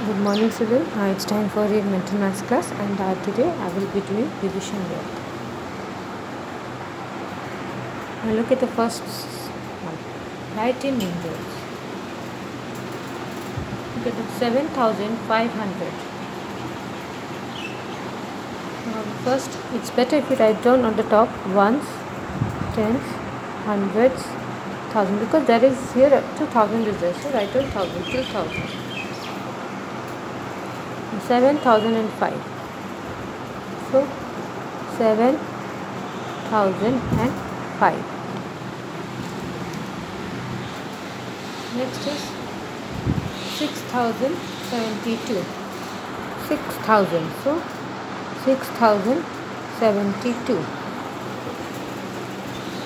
Good morning, student. It's time for your mental maths class, and today I will be doing division work. Now look at the first one. Write in numerals. Look at the 7,500. Now first, it's better if you write down on the top ones, tens, hundreds, thousand, because there is here 2,000 is there. So write down 1,000, 2,000. 7,005. So 7,005. Next is 6,072. 6,000. So 6,072.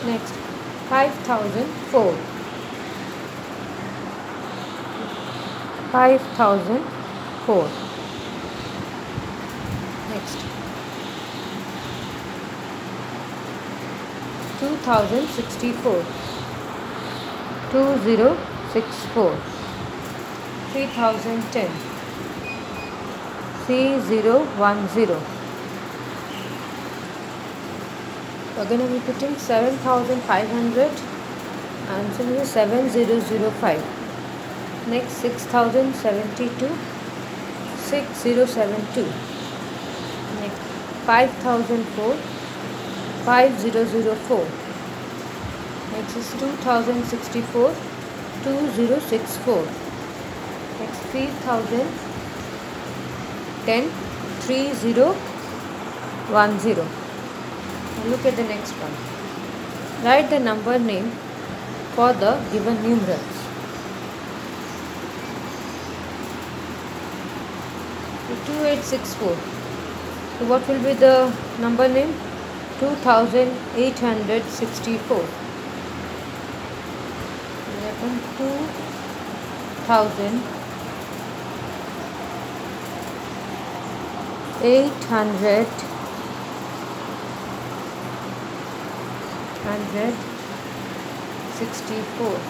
Next 5,004. 5,004. Next 2,064. 2064. 3,010. 3010. We're going to be putting 7,500 and so 7005. Next 6,072. 6072. Next 5,004. 5004. Next is 2,064. 2064. Next 3,010. 3010. Now look at the next one. Write the number name for the given numerals. 2864. So what will be the number name? 2,864. 2,864.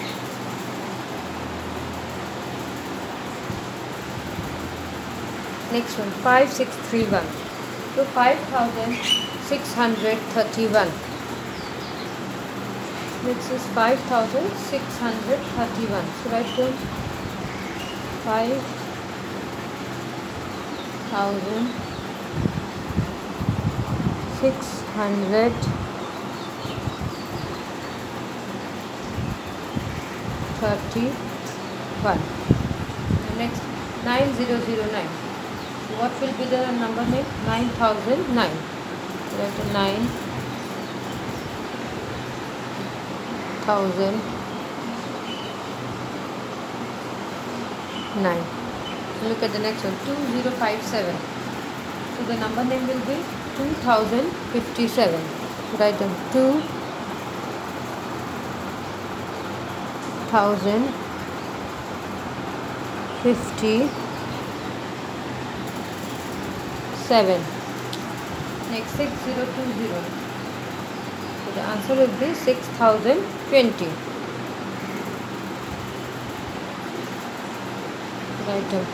Next one, 5631. So 5,631. Next is 5,631. So write down 5,631. Next 9009. What will be the number name? 9009. Write 9,009. Look at the next one, 2057. So the number name will be 2057. Write down 2057. Next 6020. So the answer will be 6,020. Write down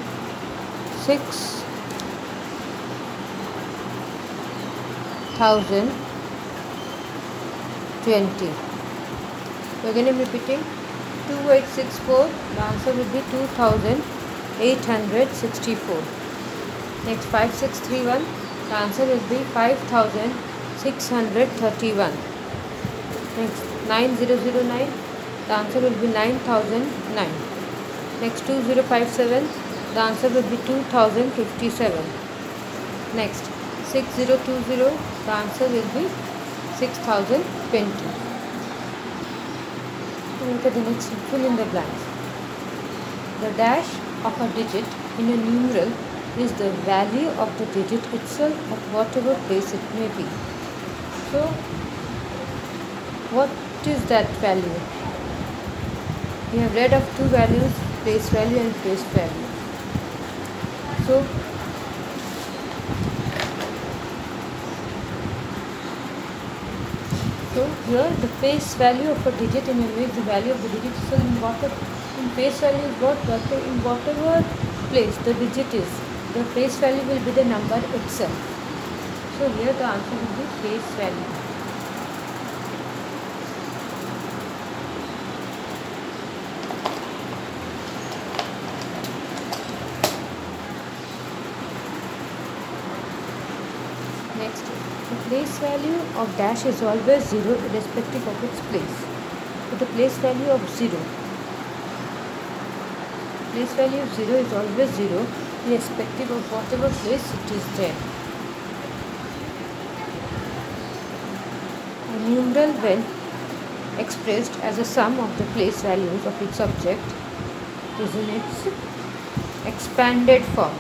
6,020. We're going to be repeating 2864. The answer will be 2,864. Next 5631. The answer will be 5,631. Next 9009. The answer will be 9,009. Next 2057. The answer will be 2,057. Next 6020. The answer will be 6,020. Look at the next, fill in the blanks. The dash of a digit in a numeral is the value of the digit itself at whatever place it may be. So, what is that value? We have read of two values, place value and place value. So here the face value of a digit in a way, the value of the digit. So in face value is what? In whatever place the digit is, the place value will be the number itself. So here the answer will be place value. Next, the place value of dash is always 0 irrespective of its place. So the place value of 0 is always 0 irrespective of whatever place it is there. A numeral when expressed as a sum of the place values of its object is in its expanded form.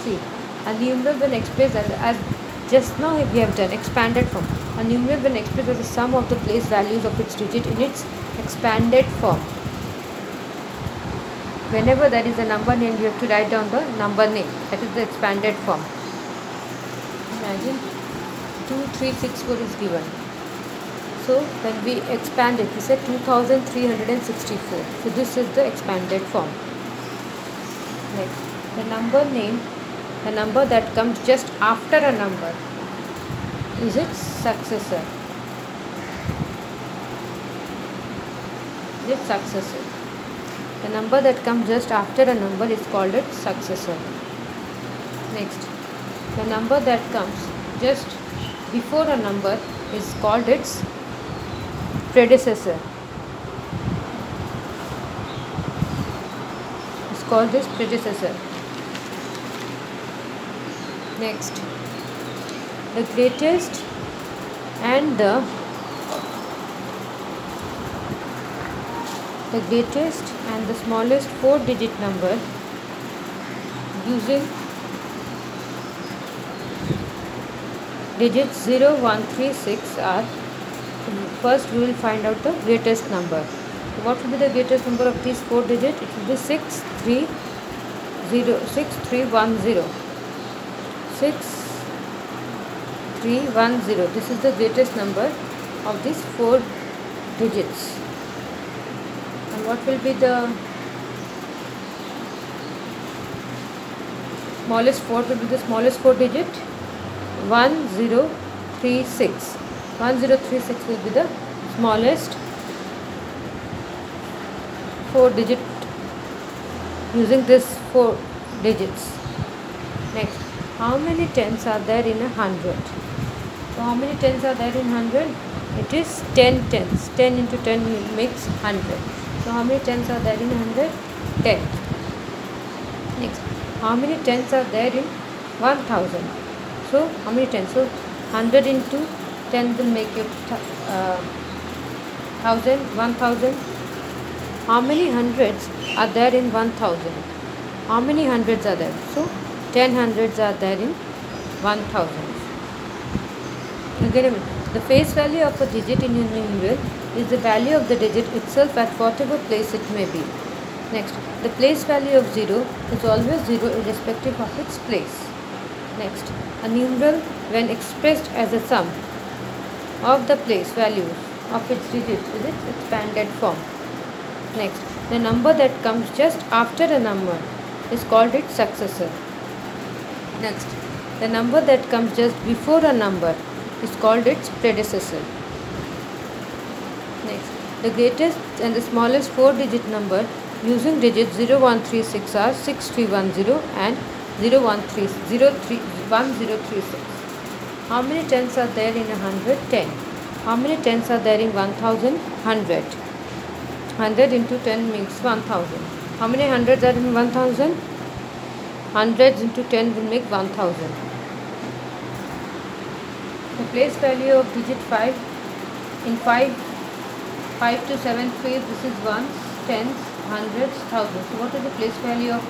See, a numeral when expressed as just now we have done expanded form. A numeral when expressed as a sum of the place values of its digit in its expanded form. Whenever there is a number name, you have to write down the number name. That is the expanded form. Imagine 2364 is given. So when we expand it, we said 2364. So this is the expanded form. Next, the number name, the number that comes just after a number is its successor. The number that comes just after a number is called its successor. Next, the number that comes just before a number is called its predecessor. It's called its predecessor. Next, the greatest and the smallest 4-digit number using digits 0, 1, 3, 6 are, first we will find out the greatest number. So what will be the greatest number of these 4 digits? It will be 6310. 6310. This is the greatest number of these 4 digits. And what will be the smallest 4? Will be the smallest 4 digit? 1036. 1036 will be the smallest 4 digit using this 4 digits. Next, how many tens are there in 100? So how many tens are there in 100? It is 10 tens. 10 into 10 makes 100. So how many tens are there in 100? 10. Next, how many tens are there in 1000? So how many tens? So 100 into 10 will make it 1000. How many hundreds are there in 1000? How many hundreds are there? So 10 hundreds are there in 1000. Again, the face value of a digit in a numeral is the value of the digit itself at whatever place it may be. Next, the place value of 0 is always 0 irrespective of its place. Next, a numeral when expressed as a sum of the place values of its digits is its expanded form. Next, the number that comes just after a number is called its successor. Next, the number that comes just before a number is called its predecessor. Next, the greatest and the smallest 4-digit number using digits 0136 are 6310 and 1036. How many tens are there in 100? 10. How many tens are there in 1000? 100. 100 into 10 makes 1000. How many hundreds are in 1000? Hundreds into 10 will make 1000. The place value of digit 5 in 5 to 7 phase, this is ones, tens, hundreds, thousands. So what is the place value of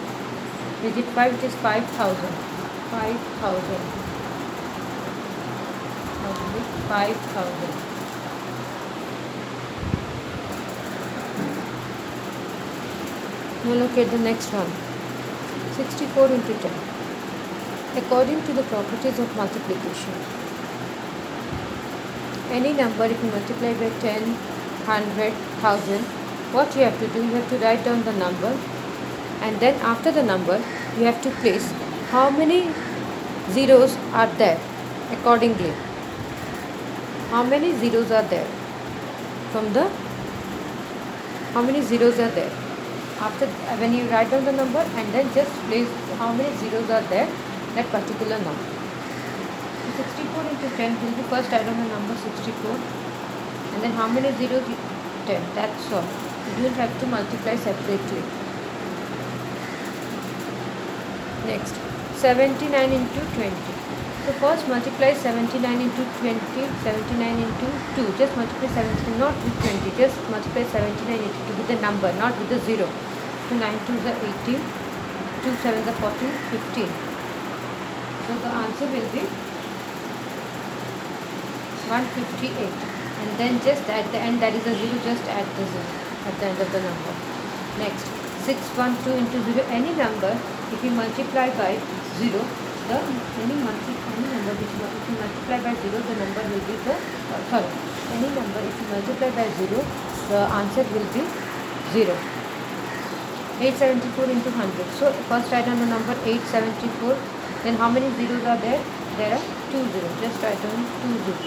digit 5? It is 5000. 5000. 5000. Now look at the next one. 64 into 10. According to the properties of multiplication, any number if you multiply by 10, 100, 1000, what you have to do, you have to write down the number and then after the number you have to place how many zeros are there accordingly. How many zeros are there from the how many zeros are there after when you write down the number, and then just place how many zeros are there that particular number. 64 into 10 will be first add on the number 64, and then how many zeros? 10. That's all. You don't have to multiply separately. Next, 79 into 20. So first multiply 79 into 20, 79 into 2. Just multiply 79, not with 20. Just multiply 79 into 2 with the number, not with the 0. So 9 2s are 18, 2 7s are 14, 15. So the answer will be 158. And then just at the end, that is a 0, just add the 0 at the end of the number. Next, 612 into 0. Any number, if you multiply by 0, any number which if you multiply by 0, the number will be any number if you multiply by 0, the answer will be 0. 874 into 100. So first write down the number 874. Then how many zeros are there? There are 2 zeros. Just write down 2 zeros.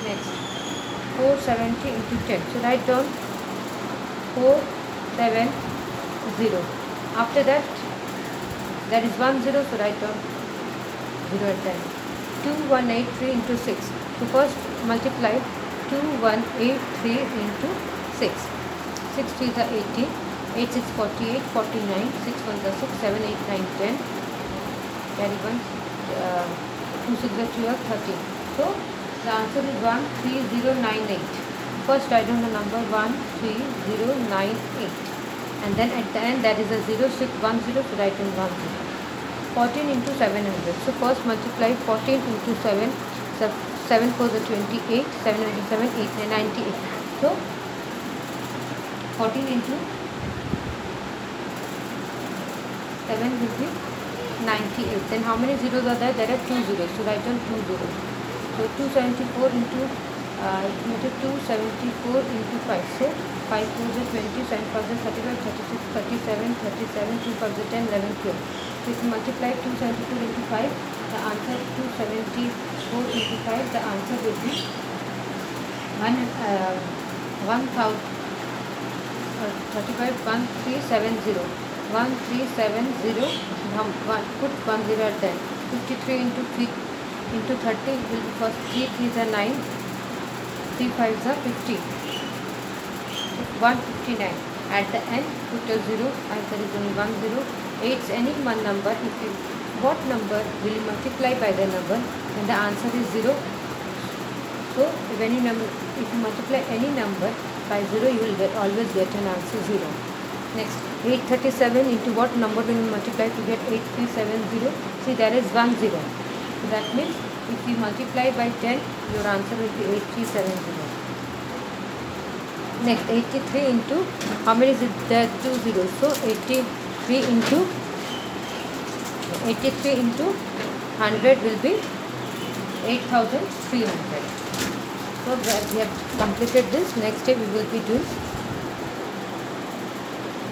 Next, 470 into 10. So write down 470. After that, there is 1 0, so write down 0 at the end. 2183 into 6. So first multiply 2183 into 6. 6 3s are 18, 8 6 48, 49, 6 1s are 6, 7 8 9 10. Carry 1, 2 6 are 2 are 13. So the answer is 13098. First write down the number 13098. And then at the end that is a 0 6 1 0, so write in 1 0. 14 into 700. So first multiply 14 into 7. So 7 4 is 28, 7 into 7 8 98. So 14 into 7 will be 98. Then how many zeros are there? There are 2 zeros. So write down 2 zeros. So 274 into 274 into 5. So 5 4 is 20, 7 5 is 35, 36, 37, 37, 2 5 is 10, 11, 12. So if you multiply 274 into 5, the answer 274 into 5, the answer will be 1370. 1370. Put 10 at the end. 53 into 3 into 30 will be first 3 3s are 9, 3 5s are 50. 159. At the end, put a 0 as there is only 1 0. 8's any one number. What number will you multiply by the number? And the answer is 0. So if you multiply any number by 0, you will always get an answer 0. Next, 837 into what number will you multiply to get 8370? See, there is 1 0. So that means if you multiply by 10, your answer will be 8370. Next, 83 into, how many is it? There are 2 zeros. So 83 into 100 will be 8300. So we have completed this. Next day we will be doing.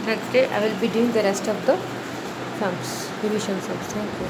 Next day I will be doing the rest of the sums, division sums. Thank you.